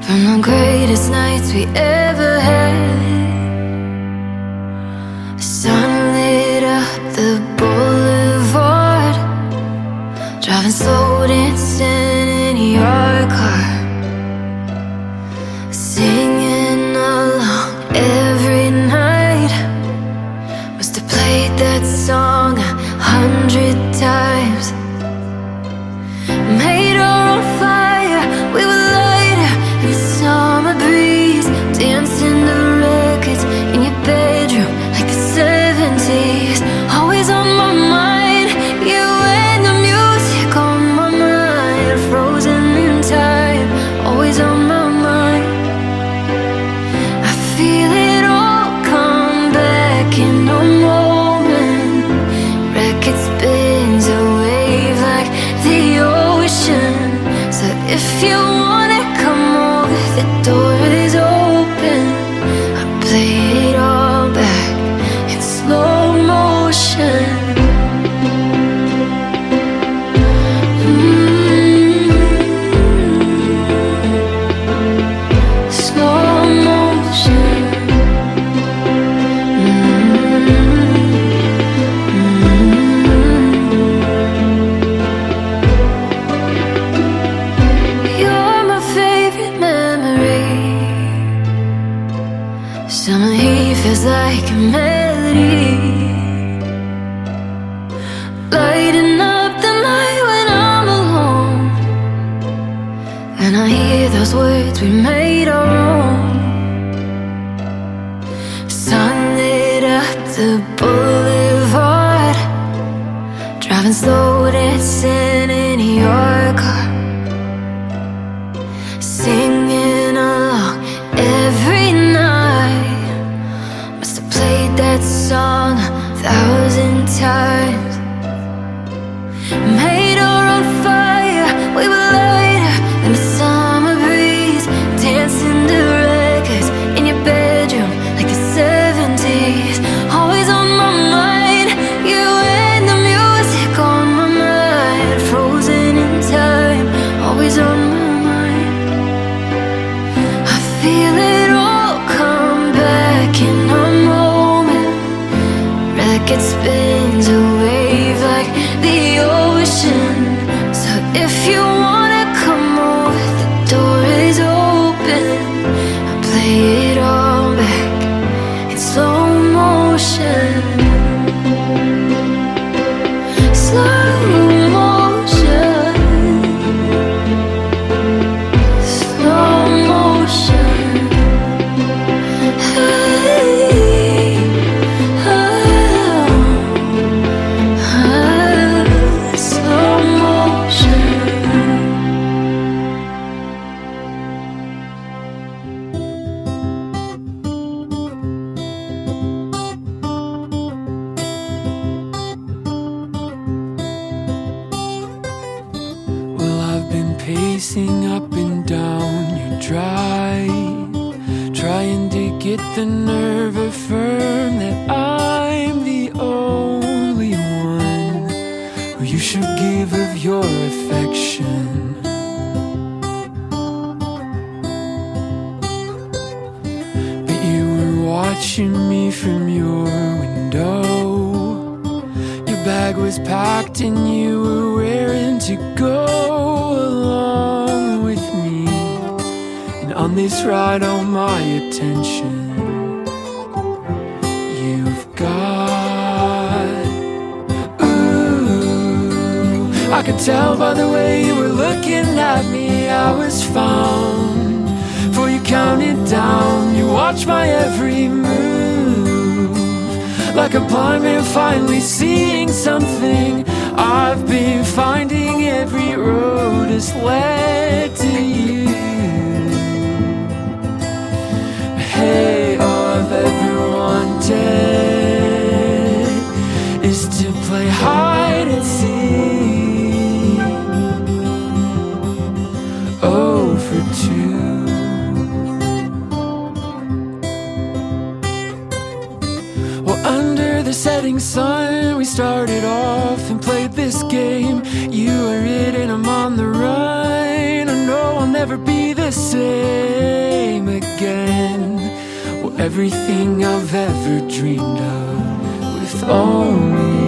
from the greatest nights we ever had. The sun lit up the boulevard, driving slow, dancing in your car, singing along every night. Must have played that song 100 times. Made our own fire, we were lighter in the summer breeze, dancing to records in your bedroom like the 70s. Always on my mind, you and the music on my mind, frozen in time, always on my mind. I feel it all come back in a moment. Record spins a wave like the ocean. So if you wanna come over, the door is open. I play it all back in slow motion. Slow motion. You're my favorite memory. Summer heat feels like a melody, lighting up the night when I'm alone. And I hear those words we made our own. Sun lit up the boulevard, driving slow, dancing in your car, singing along every night. Must have played that song 1,000 times. Made our own fire, we were lighter than the summer breeze, dancing to records in your bedroom like the 70s. Always on my mind, you and the music on my mind, frozen in time, always on my mind. I feel it all come back in a moment. Record spins a wave like the ocean. So if you wanna come over, the door is open. I play it all back in slow motion. Slow motion. Slow motion. Hey, slow motion. Well, I've been pacing up and down your drive, trying to get the nerve affirm that I'm the only one who you should give of your affection. But you were watching me from your window. Your bag was packed and you were raring to go along with me. And on this ride, all my attention you've got. Ooh, I could tell by the way you were looking at me I was found. For you counted down, you watched my every move, like a blind man finally seeing something. I've been finding every road has led to you. Hey, all I've ever wanted is to play hide and seek. Oh, for two. Well, under the setting sun, we started off and played this game. You are it and I'm on the run. I know I'll never be the same. everything I've ever dreamed of with only